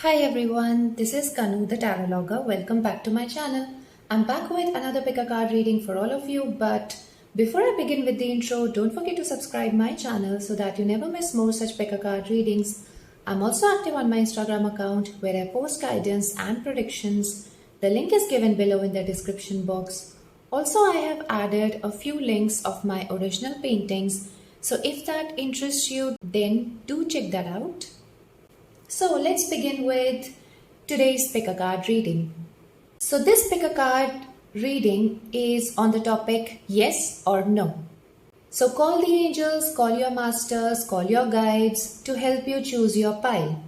Hi everyone, this is Kanu the Tarotlogger. Welcome back to my channel. I'm back with another pick a card reading for all of you, but before I begin with the intro, don't forget to subscribe my channel so that you never miss more such pick a card readings. I'm also active on my Instagram account where I post guidance and predictions. The link is given below in the description box. Also, I have added a few links of my original paintings, so if that interests you, then do check that out. So let's begin with today's pick a card reading. So this pick a card reading is on the topic yes or no. So call the angels, call your masters, call your guides to help you choose your pile.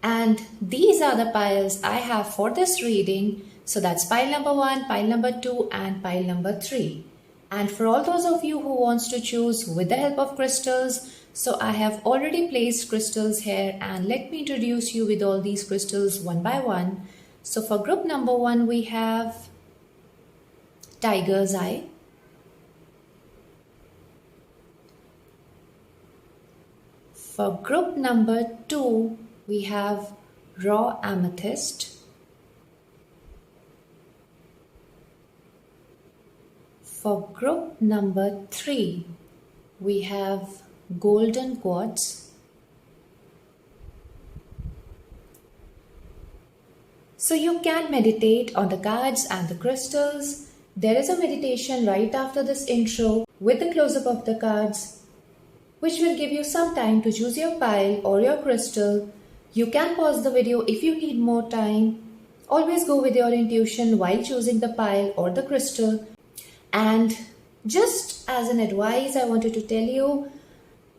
And these are the piles I have for this reading. So that's pile number 1, pile number 2 and pile number 3. And for all those of you who wants to choose with the help of crystals, so I have already placed crystals here and let me introduce you with all these crystals one by one. So for group number 1 we have tiger's eye, for group number 2 we have raw amethyst, for group number 3 we have golden quartz. So you can meditate on the cards and the crystals. There is a meditation right after this intro with the close-up of the cards, which will give you some time to choose your pile or your crystal. You can pause the video if you need more time. Always go with your intuition while choosing the pile or the crystal. And just as an advice, I wanted to tell you,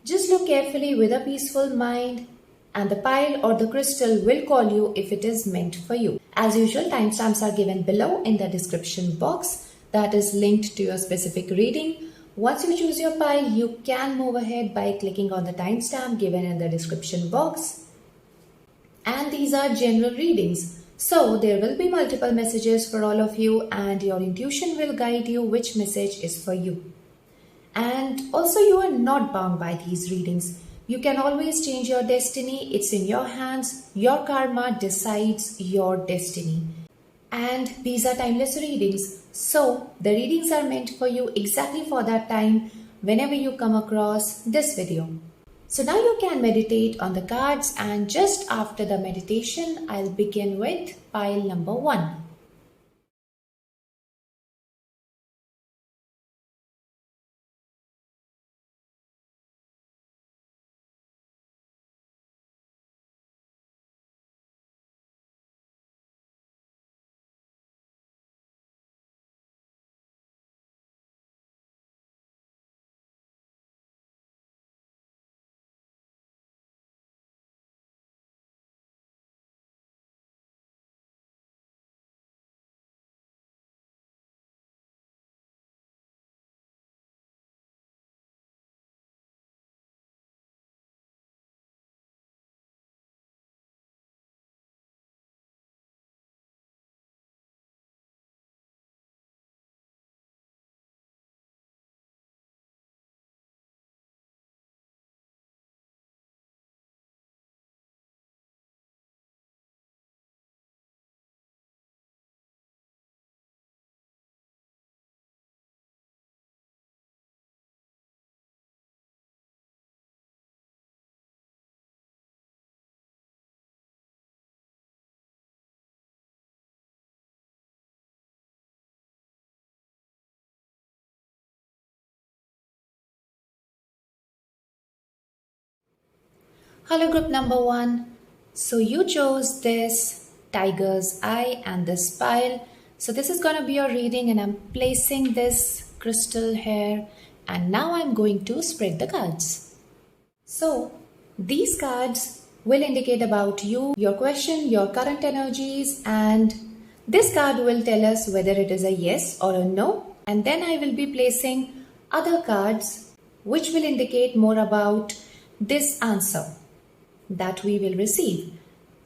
just look carefully with a peaceful mind and the pile or the crystal will call you if it is meant for you. As usual, timestamps are given below in the description box that is linked to your specific reading. Once you choose your pile, you can move ahead by clicking on the timestamp given in the description box. And these are general readings. So there will be multiple messages for all of you and your intuition will guide you which message is for you. And also you are not bound by these readings. You can always change your destiny. It's in your hands. Your karma decides your destiny. And these are timeless readings. So the readings are meant for you exactly for that time whenever you come across this video. So now you can meditate on the cards, and just after the meditation, I'll begin with pile number 1. Hello group number 1. So you chose this tiger's eye and this pile. So this is going to be your reading and I'm placing this crystal here and now I'm going to spread the cards. So these cards will indicate about you, your question, your current energies, and this card will tell us whether it is a yes or a no. And then I will be placing other cards which will indicate more about this answer that we will receive.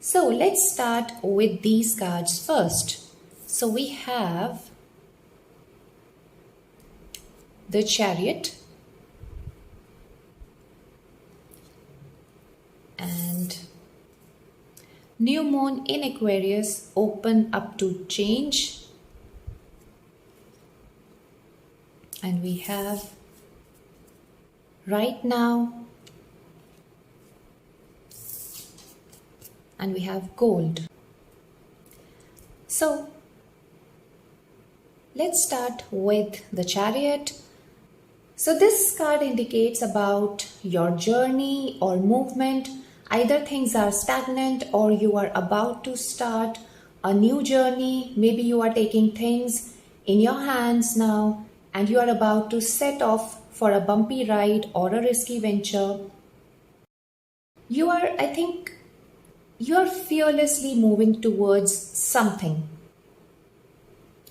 So let's start with these cards first. So we have the Chariot and New moon in Aquarius, open up to change. And we have right now. And we have gold. So let's start with the Chariot. So this card indicates about your journey or movement. Either things are stagnant or you are about to start a new journey. Maybe you are taking things in your hands now and you are about to set off for a bumpy ride or a risky venture. You are fearlessly moving towards something.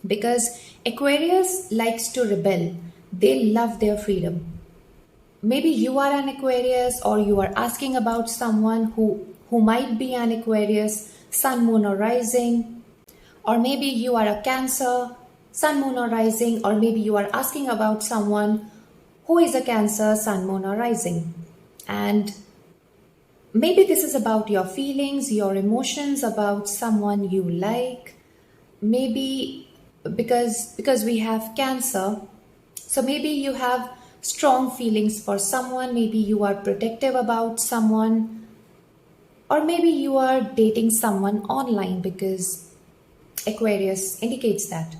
Because Aquarius likes to rebel. They love their freedom. Maybe you are an Aquarius or you are asking about someone who might be an Aquarius, sun, moon or rising. Or maybe you are a Cancer, sun, moon or rising. Or maybe you are asking about someone who is a Cancer, sun, moon or rising. And maybe this is about your feelings, your emotions about someone you like. Maybe because we have Cancer, so maybe you have strong feelings for someone, maybe you are protective about someone, or maybe you are dating someone online because Aquarius indicates that.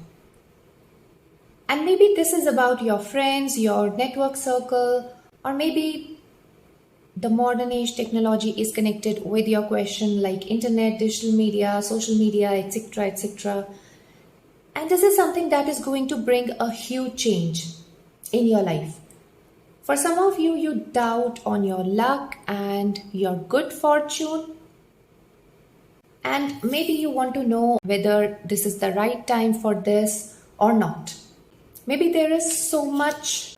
And maybe this is about your friends, your network circle, or maybe the modern age technology is connected with your question like internet, digital media, social media, etc., etc. And this is something that is going to bring a huge change in your life. For some of you, you doubt on your luck and your good fortune. And maybe you want to know whether this is the right time for this or not. Maybe there is so much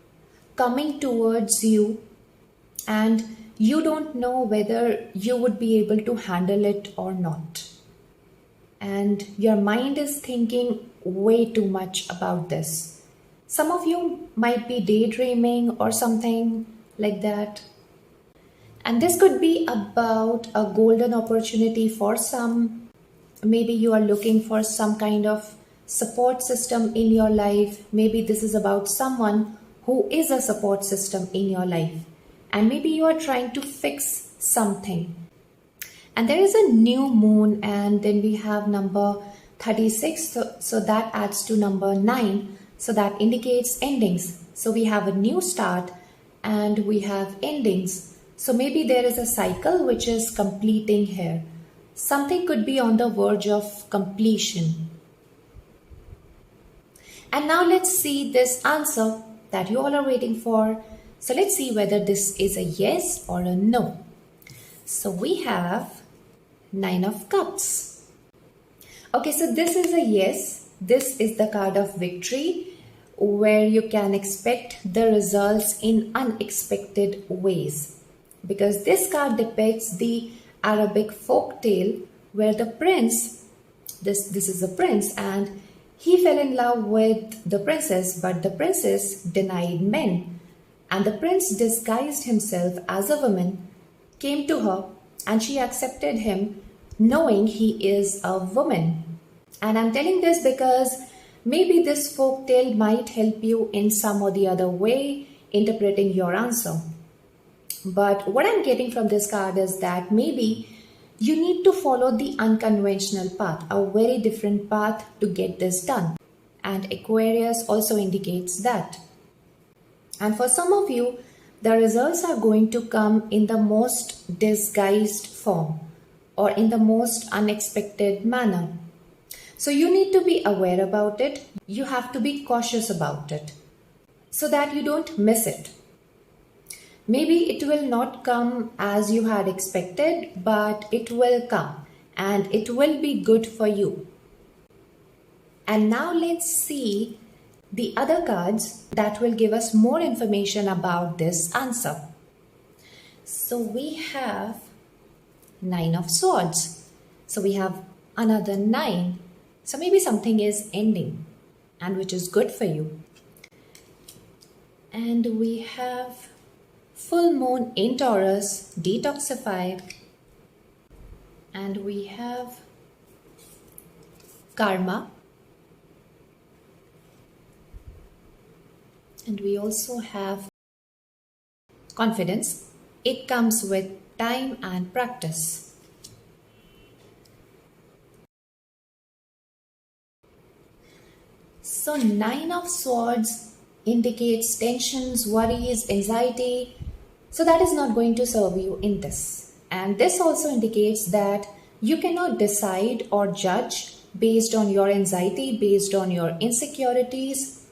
coming towards you and you don't know whether you would be able to handle it or not. And your mind is thinking way too much about this. Some of you might be daydreaming or something like that. And this could be about a golden opportunity for some. Maybe you are looking for some kind of support system in your life. Maybe this is about someone who is a support system in your life. And maybe you are trying to fix something. And there is a new moon and then we have number 36. So that adds to number 9. So that indicates endings. So we have a new start and we have endings. So maybe there is a cycle which is completing here. Something could be on the verge of completion. And now let's see this answer that you all are waiting for. So let's see whether this is a yes or a no. So we have 9 of Cups. Okay, so this is a yes. This is the card of victory where you can expect the results in unexpected ways. Because this card depicts the Arabic folk tale where the prince, this is a prince and he fell in love with the princess, but the princess denied men. And the prince disguised himself as a woman, came to her and she accepted him knowing he is a woman. And I'm telling this because maybe this folk tale might help you in some or the other way interpreting your answer. But what I'm getting from this card is that maybe you need to follow the unconventional path, a very different path to get this done. And Aquarius also indicates that. And for some of you, the results are going to come in the most disguised form or in the most unexpected manner. So you need to be aware about it. You have to be cautious about it so that you don't miss it. Maybe it will not come as you had expected, but it will come and it will be good for you. And now let's see the other cards that will give us more information about this answer. So we have 9 of Swords. So we have another 9. So maybe something is ending and which is good for you. And we have full moon in Taurus, detoxify. And we have karma. And we also have confidence. It comes with time and practice. So 9 of Swords indicates tensions, worries, anxiety. So that is not going to serve you in this. And this also indicates that you cannot decide or judge based on your anxiety, based on your insecurities.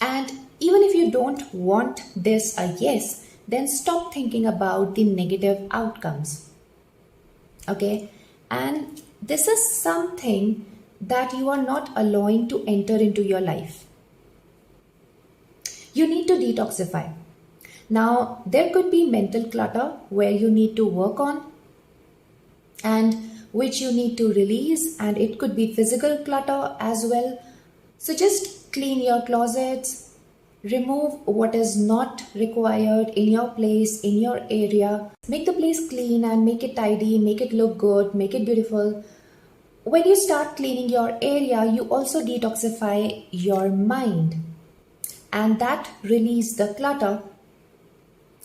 And even if you don't want this a yes, then stop thinking about the negative outcomes. Okay? And this is something that you are not allowing to enter into your life. You need to detoxify. Now, there could be mental clutter where you need to work on and which you need to release, and it could be physical clutter as well. So just clean your closets, remove what is not required in your place, in your area. Make the place clean and make it tidy, make it look good, make it beautiful. When you start cleaning your area, you also detoxify your mind, and that releases the clutter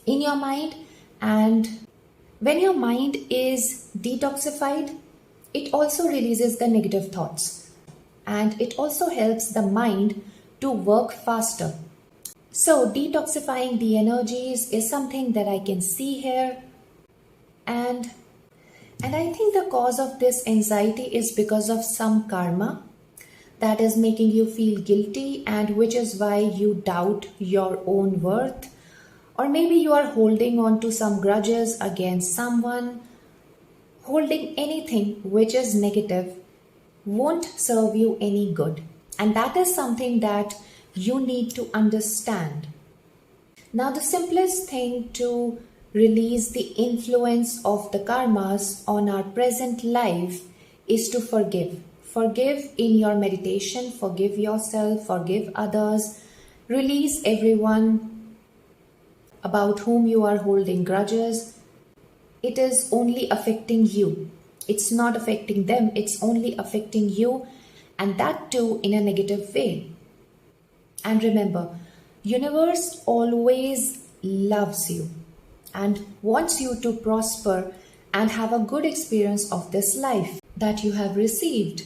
in your mind. And when your mind is detoxified, it also releases the negative thoughts, and it also helps the mind to work faster. So detoxifying the energies is something that I can see here. And I think the cause of this anxiety is because of some karma that is making you feel guilty, and which is why you doubt your own worth. Or maybe you are holding on to some grudges against someone. Holding anything which is negative won't serve you any good. And that is something that you need to understand. Now, the simplest thing to release the influence of the karmas on our present life is to forgive. Forgive in your meditation, forgive yourself, forgive others, release everyone about whom you are holding grudges. It is only affecting you. It's not affecting them, it's only affecting you, and that too in a negative way. And remember, universe always loves you and wants you to prosper and have a good experience of this life that you have received.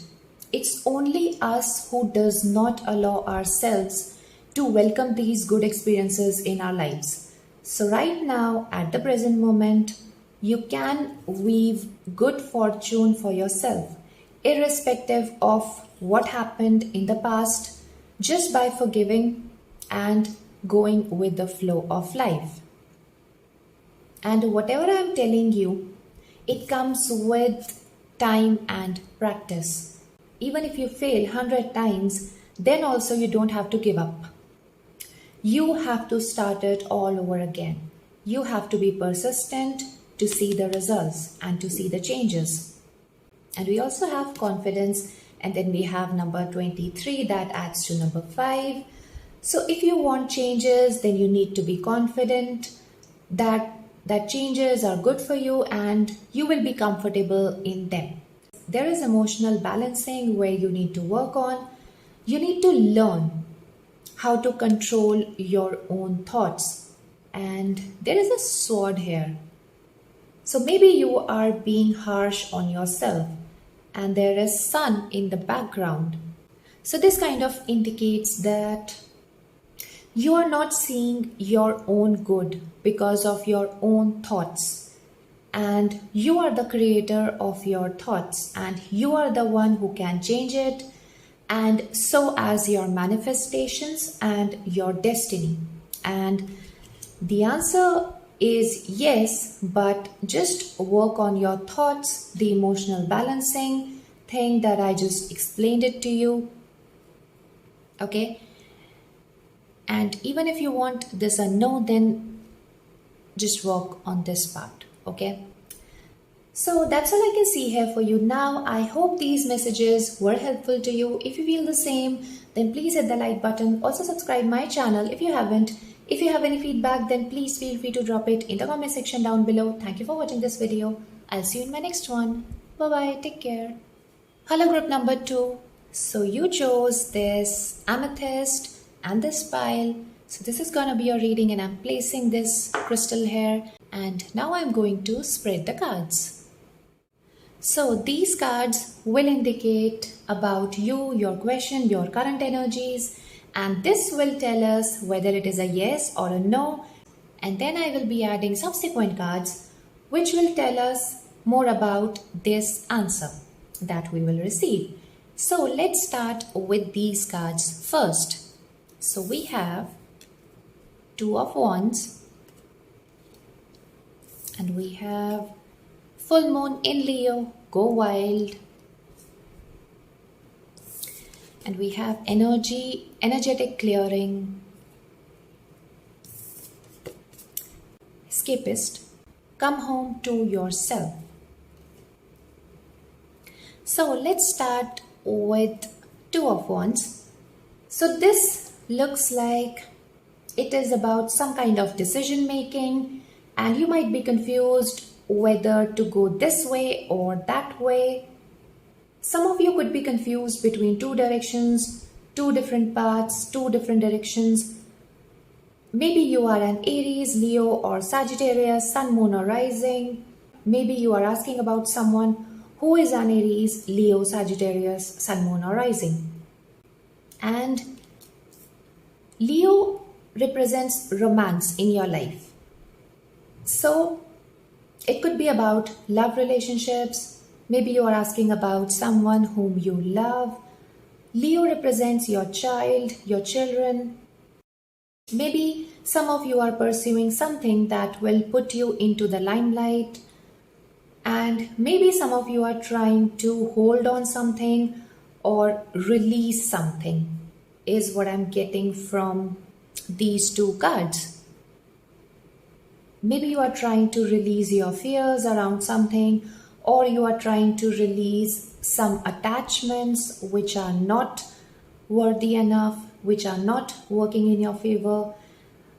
It's only us who does not allow ourselves to welcome these good experiences in our lives. So right now, at the present moment, you can weave good fortune for yourself, irrespective of what happened in the past, just by forgiving and going with the flow of life. And whatever I'm telling you, it comes with time and practice. Even if you fail 100 times, then also you don't have to give up. You have to start it all over again. You have to be persistent to see the results and to see the changes. And we also have confidence, and then we have number 23 that adds to number 5. So if you want changes, then you need to be confident that changes are good for you and you will be comfortable in them. There is emotional balancing where you need to work on. You need to learn how to control your own thoughts. And there is a sword here. So maybe you are being harsh on yourself and there is sun in the background. So this kind of indicates that you are not seeing your own good because of your own thoughts. And you are the creator of your thoughts and you are the one who can change it, and so as your manifestations and your destiny. And the answer is yes, but just work on your thoughts, the emotional balancing thing that I just explained it to you. Okay? And even if you want this a no, then just work on this part. Okay? So that's all I can see here for you now. I hope these messages were helpful to you. If you feel the same, then please hit the like button. Also subscribe my channel if you haven't. If you have any feedback, then please feel free to drop it in the comment section down below. Thank you for watching this video. I'll see you in my next one. Bye bye. Take care. Hello, group number 2. So you chose this amethyst and this pile. So this is gonna be your reading, and I'm placing this crystal here. And now I'm going to spread the cards. So these cards will indicate about you, your question, your current energies, and this will tell us whether it is a yes or a no. And then I will be adding subsequent cards which will tell us more about this answer that we will receive. So let's start with these cards first. So we have Two of Wands, and we have Full Moon in Leo, Go Wild, and we have energetic clearing, Escapist, Come Home to Yourself. So let's start with Two of Wands. So this looks like it is about some kind of decision making, and you might be confused whether to go this way or that way. Some of you could be confused between two directions, two different paths, two different directions. Maybe you are an Aries, Leo or Sagittarius, Sun, Moon or Rising. Maybe you are asking about someone who is an Aries, Leo, Sagittarius, Sun, Moon or Rising. And Leo represents romance in your life. So it could be about love relationships. Maybe you are asking about someone whom you love. Leo represents your child, your children. Maybe some of you are pursuing something that will put you into the limelight. And maybe some of you are trying to hold on something or release something, is what I'm getting from these two cards. Maybe you are trying to release your fears around something, or you are trying to release some attachments which are not worthy enough, which are not working in your favor.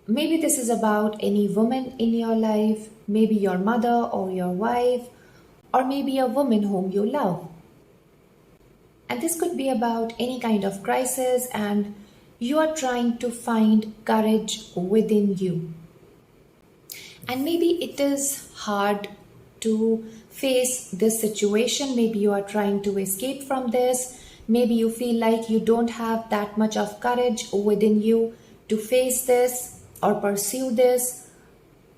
Maybe this is about any woman in your life, maybe your mother or your wife, or maybe a woman whom you love. And this could be about any kind of crisis, and you are trying to find courage within you. And maybe it is hard to face this situation. Maybe you are trying to escape from this. Maybe you feel like you don't have that much of courage within you to face this or pursue this.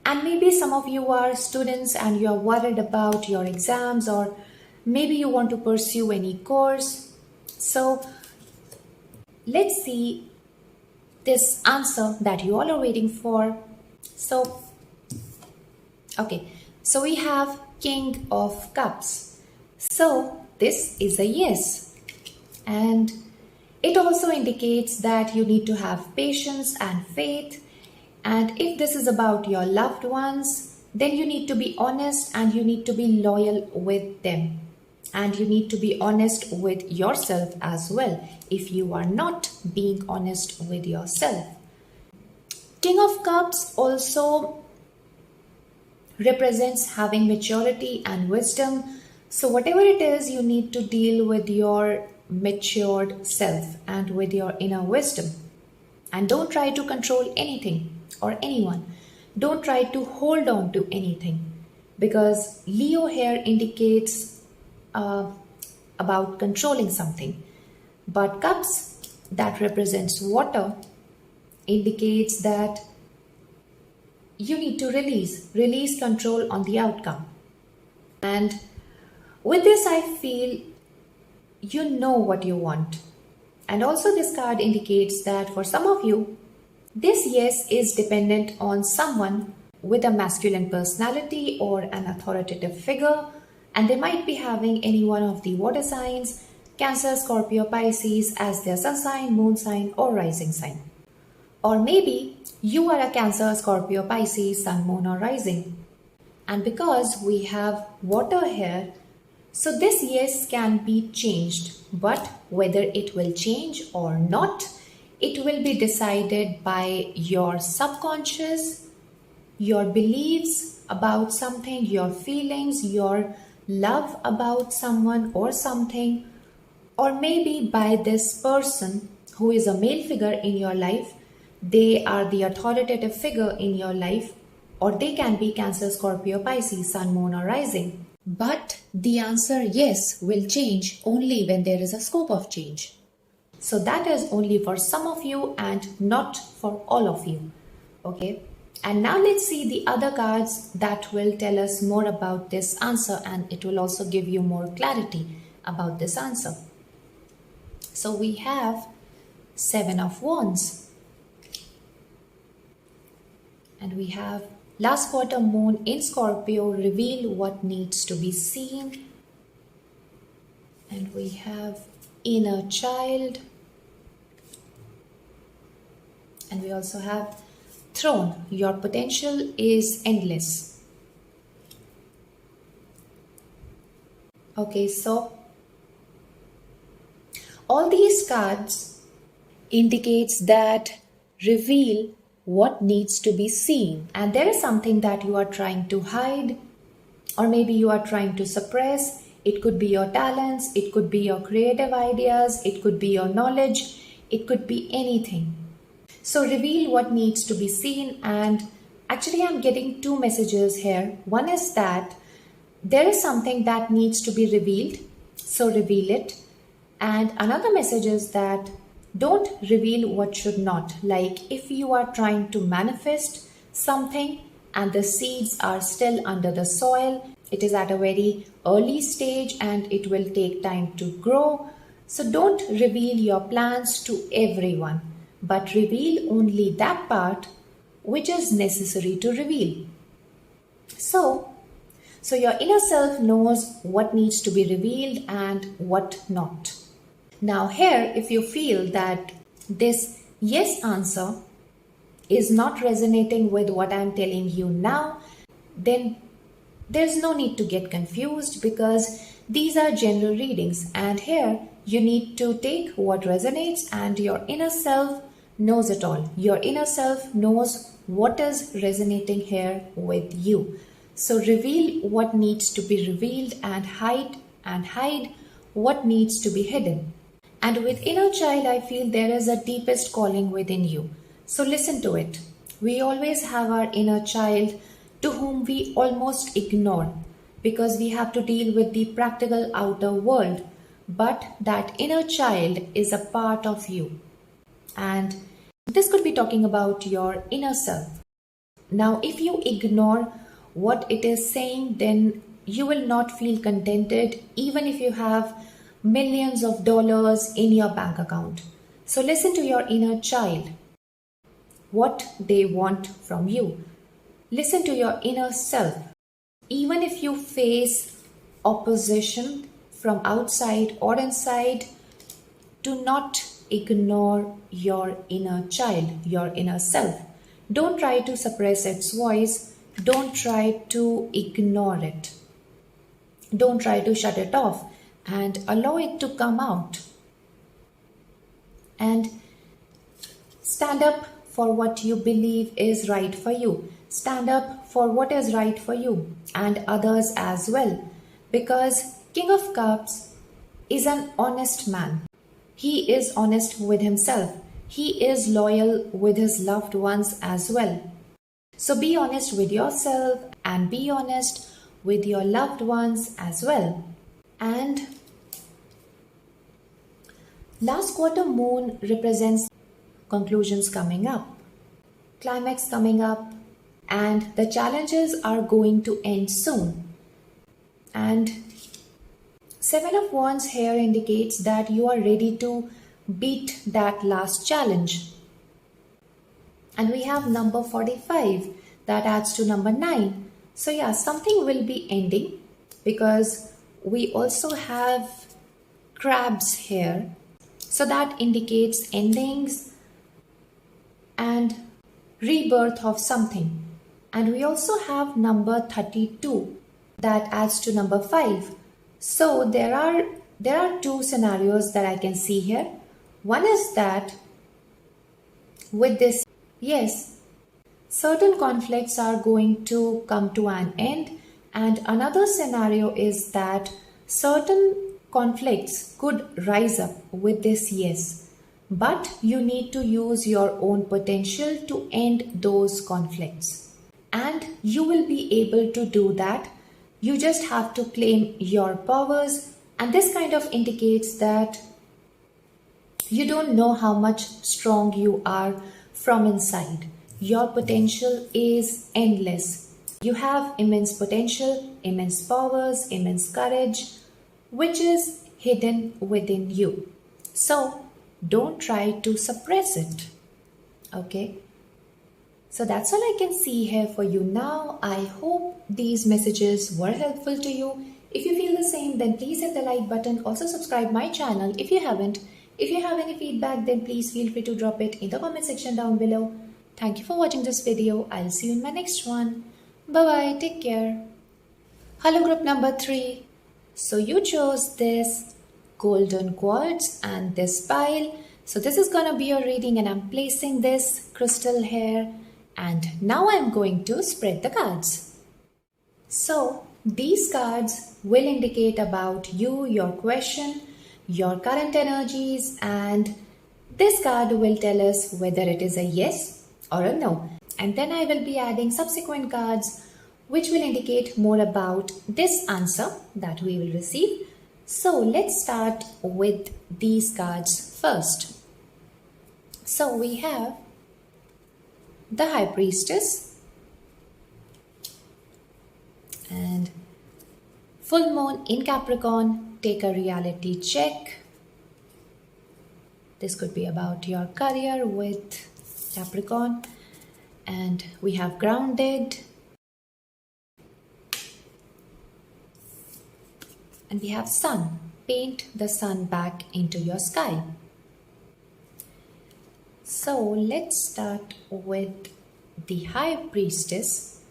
And maybe some of you are students and you are worried about your exams, or maybe you want to pursue any course. So let's see this answer that you all are waiting for. So we have King of Cups. So this is a yes. And it also indicates that you need to have patience and faith. And if this is about your loved ones, then you need to be honest and you need to be loyal with them. And you need to be honest with yourself as well if you are not being honest with yourself. King of Cups also represents having maturity and wisdom. So whatever it is, you need to deal with your matured self and with your inner wisdom. And don't try to control anything or anyone. Don't try to hold on to anything, because Leo here indicates about controlling something. But Cups, that represents water, indicates that you need to release control on the outcome. And with this, I feel you know what you want. And also this card indicates that for some of you, this yes is dependent on someone with a masculine personality or an authoritative figure, and they might be having any one of the water signs, Cancer, Scorpio, Pisces as their sun sign, moon sign or rising sign. Or maybe you are a Cancer, Scorpio, Pisces, Sun, Moon or Rising. And because we have water here, so this yes can be changed. But whether it will change or not, it will be decided by your subconscious, your beliefs about something, your feelings, your love about someone or something, or maybe by this person who is a male figure in your life. They are the authoritative figure in your life, or they can be Cancer, Scorpio, Pisces, Sun, Moon, or Rising. But the answer yes will change only when there is a scope of change. So that is only for some of you and not for all of you. Okay. And now let's see the other cards that will tell us more about this answer, and it will also give you more clarity about this answer. So we have Seven of Wands. And we have last quarter moon in Scorpio, reveal what needs to be seen. And we have inner child. And we also have throne. Your potential is endless. Okay, so all these cards indicates that reveal what needs to be seen, and there is something that you are trying to hide, or maybe you are trying to suppress. It could be your talents, it could be your creative ideas, it could be your knowledge, it could be anything. So reveal what needs to be seen. And actually I'm getting two messages here. One is that there is something that needs to be revealed, so reveal it. And another message is that don't reveal what should not. Like if you are trying to manifest something and the seeds are still under the soil, it is at a very early stage and it will take time to grow. So don't reveal your plans to everyone, but reveal only that part which is necessary to reveal. So your inner self knows what needs to be revealed and what not. Now here, if you feel that this yes answer is not resonating with what I'm telling you now, then there's no need to get confused, because these are general readings, and here you need to take what resonates, and your inner self knows it all. Your inner self knows what is resonating here with you. So reveal what needs to be revealed and hide what needs to be hidden. And with inner child, I feel there is a deepest calling within you. So listen to it. We always have our inner child to whom we almost ignore because we have to deal with the practical outer world. But that inner child is a part of you. And this could be talking about your inner self. Now, if you ignore what it is saying, then you will not feel contented even if you have millions of dollars in your bank account. So listen to your inner child, what they want from you. Listen to your inner self. Even if you face opposition from outside or inside, do not ignore your inner child, your inner self. Don't try to suppress its voice. Don't try to ignore it. Don't try to shut it off, and allow it to come out. And stand up for what you believe is right for you. Stand up for what is right for you and others as well. Because King of Cups is an honest man. He is honest with himself. He is loyal with his loved ones as well. So be honest with yourself and be honest with your loved ones as well. And last quarter moon represents conclusions coming up, climax coming up, and the challenges are going to end soon. And Seven of Wands here indicates that you are ready to beat that last challenge. And we have number 45 that adds to number 9. So yeah, something will be ending because we also have crabs here. So that indicates endings and rebirth of something. And we also have number 32 that adds to number 5. So there are two scenarios that I can see here. One is that with this, yes, certain conflicts are going to come to an end And another scenario is that certain conflicts could rise up with this yes, but you need to use your own potential to end those conflicts. And you will be able to do that. You just have to claim your powers, and this kind of indicates that you don't know how much strong you are from inside. Your potential is endless. You have immense potential, immense powers, immense courage, which is hidden within you. So don't try to suppress it. Okay? So that's all I can see here for you now. I hope these messages were helpful to you. If you feel the same, then please hit the like button. Also subscribe my channel if you haven't. If you have any feedback, then please feel free to drop it in the comment section down below. Thank you for watching this video. I'll see you in my next one. Bye-bye. Take care. Hello group number 3. So you chose this golden quartz and this pile. So this is going to be your reading, and I'm placing this crystal here. And now I'm going to spread the cards. So these cards will indicate about you, your question, your current energies, and this card will tell us whether it is a yes or a no. And then I will be adding subsequent cards which will indicate more about this answer that we will receive. So let's start with these cards first. So we have the High Priestess and full moon in Capricorn. Take a reality check. This could be about your career with Capricorn. And we have grounded. And we have sun. Paint the sun back into your sky. So let's start with the High Priestess.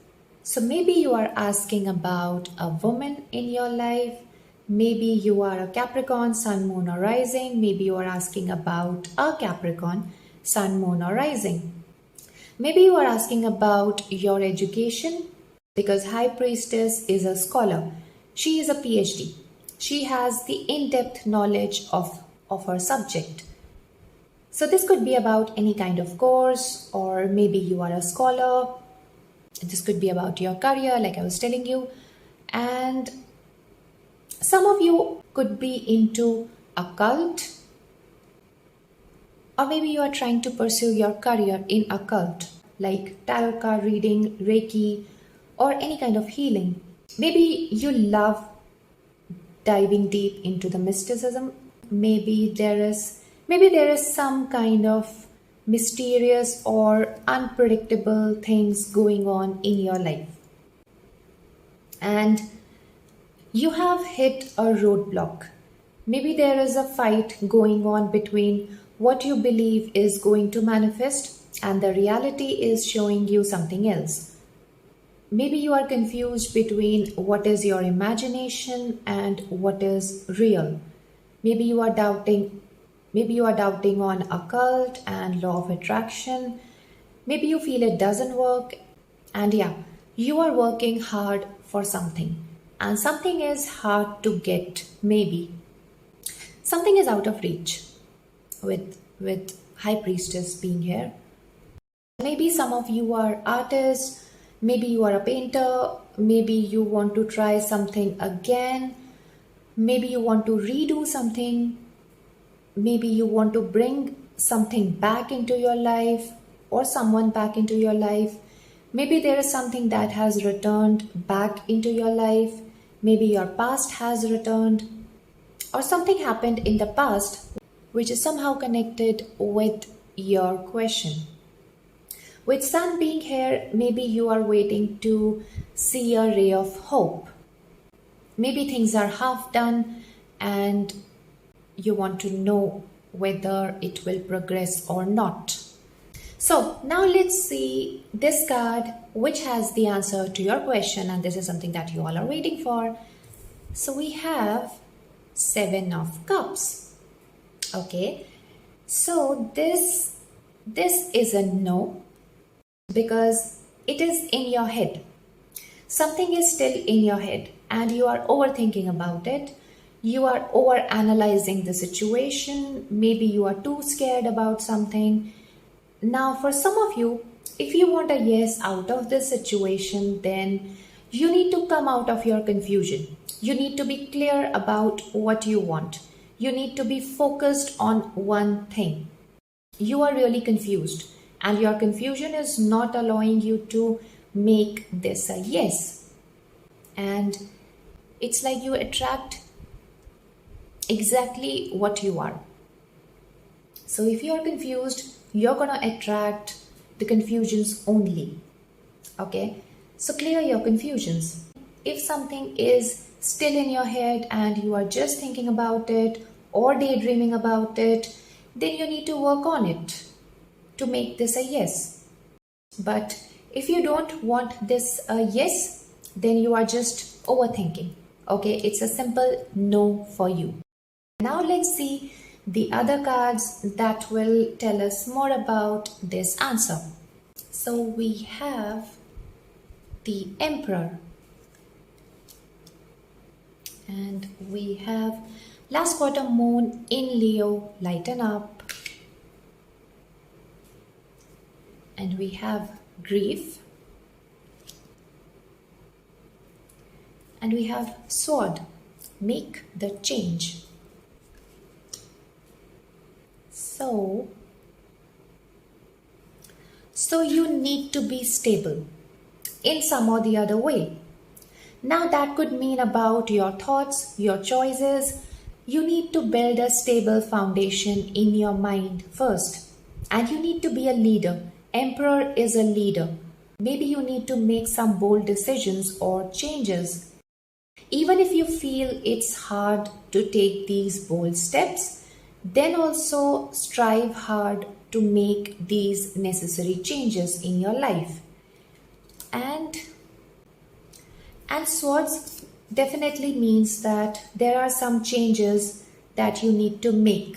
So maybe you are asking about a woman in your life. Maybe you are a Capricorn, sun, moon or rising. Maybe you are asking about a Capricorn, sun, moon or rising. Maybe you are asking about your education, because High Priestess is a scholar. She is a PhD. She has the in-depth knowledge of her subject. So this could be about any kind of course, or maybe you are a scholar. This could be about your career, like I was telling you. And some of you could be into a cult, or maybe you are trying to pursue your career in a cult, like tarot card reading, reiki, or any kind of healing. Maybe you love diving deep into the mysticism. Maybe there is some kind of mysterious or unpredictable things going on in your life. And you have hit a roadblock. Maybe there is a fight going on between what you believe is going to manifest and the reality is showing you something else. Maybe you are confused between what is your imagination and what is real. Maybe you are doubting on occult and law of attraction. Maybe you feel it doesn't work. And yeah, you are working hard for something. And something is hard to get, maybe. Something is out of reach with High Priestess being here. Maybe some of you are artists. Maybe you are a painter. Maybe you want to try something again. Maybe you want to redo something. Maybe you want to bring something back into your life or someone back into your life. Maybe there is something that has returned back into your life. Maybe your past has returned, or something happened in the past which is somehow connected with your question. With sun being here, maybe you are waiting to see a ray of hope. Maybe things are half done and you want to know whether it will progress or not. So now let's see this card which has the answer to your question, and this is something that you all are waiting for. So we have 7 of Cups. Okay, so this is a no, because it is in your head. something is still in your head and you are overthinking about it. You are over analyzing the situation. Maybe you are too scared about something. Now, for some of you, if you want a yes out of this situation, then you need to come out of your confusion. You need to be clear about what you want. You need to be focused on one thing. You are really confused, and your confusion is not allowing you to make this a yes. And it's like you attract exactly what you are. So if you are confused, you're going to attract the confusions only. Okay? So clear your confusions. If something is still in your head and you are just thinking about it or daydreaming about it, then you need to work on it to make this a yes. But if you don't want this a yes, then you are just overthinking. Okay? It's a simple no for you. Now let's see the other cards that will tell us more about this answer. So we have the Emperor, and we have last quarter moon in Leo, lighten up, and we have grief, and we have sword, make the change. So you need to be stable in some or the other way. Now that could mean about your thoughts, your choices. You need to build a stable foundation in your mind first. And you need to be a leader. Emperor is a leader. Maybe you need to make some bold decisions or changes. Even if you feel it's hard to take these bold steps, then also strive hard to make these necessary changes in your life. And swords definitely means that there are some changes that you need to make,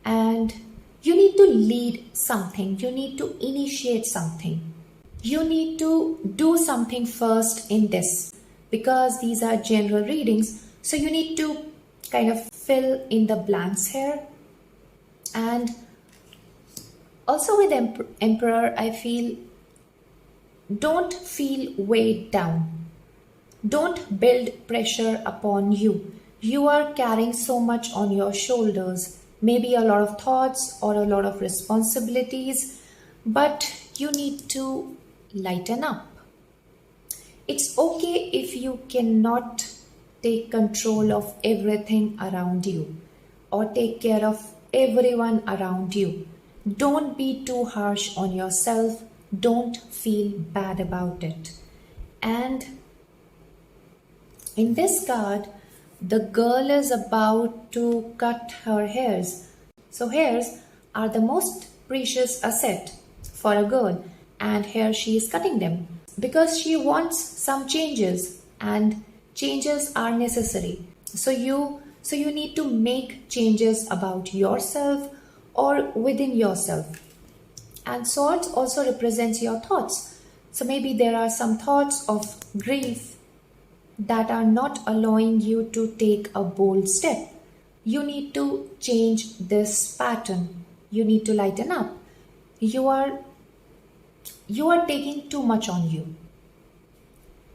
and you need to lead something, you need to initiate something, you need to do something first in this, because these are general readings. So you need to kind of fill in the blanks here. And also with Emperor, I feel don't feel weighed down. Don't build pressure upon you. You are carrying so much on your shoulders, maybe a lot of thoughts or a lot of responsibilities, but you need to lighten up. It's okay if you cannot take control of everything around you or take care of everyone around you. Don't be too harsh on yourself. Don't feel bad about it. And in this card, the girl is about to cut her hairs. So hairs are the most precious asset for a girl, and here she is cutting them because she wants some changes, and changes are necessary. So you need to make changes about yourself or within yourself. And swords also represents your thoughts. So maybe there are some thoughts of grief that are not allowing you to take a bold step. You need to change this pattern. You need to lighten up. You are taking too much on you.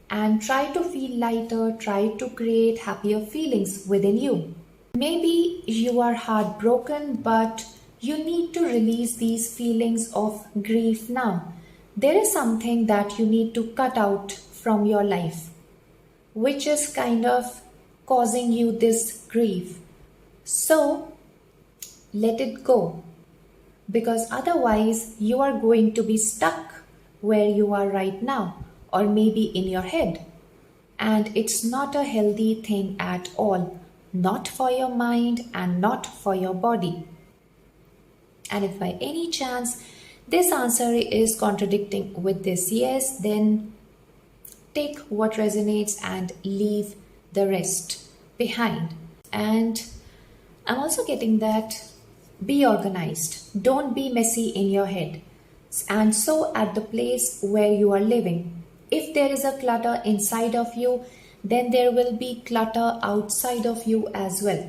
And try to feel lighter, try to create happier feelings within you. Maybe you are heartbroken, but you need to release these feelings of grief now. There is something that you need to cut out from your life, which is kind of causing you this grief. So let it go, because otherwise you are going to be stuck where you are right now, or maybe in your head. And it's not a healthy thing at all, not for your mind and not for your body. And if by any chance this answer is contradicting with this yes, then take what resonates and leave the rest behind. And I'm also getting that be organized. Don't be messy in your head. And so at the place where you are living, if there is a clutter inside of you, then there will be clutter outside of you as well.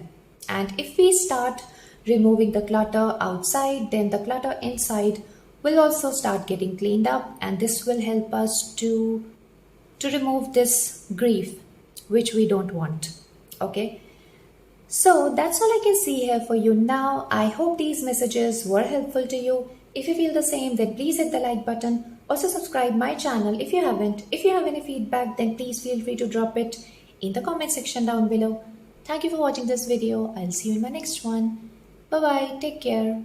And if we start removing the clutter outside, then the clutter inside will also start getting cleaned up, and this will help us to remove this grief which we don't want. Okay, so that's all I can see here for you now. I hope these messages were helpful to you. If you feel the same, then please hit the like button. Also subscribe my channel if you haven't. If you have any feedback, then please feel free to drop it in the comment section down below. Thank you for watching this video. I'll see you in my next one. Bye bye. Take care.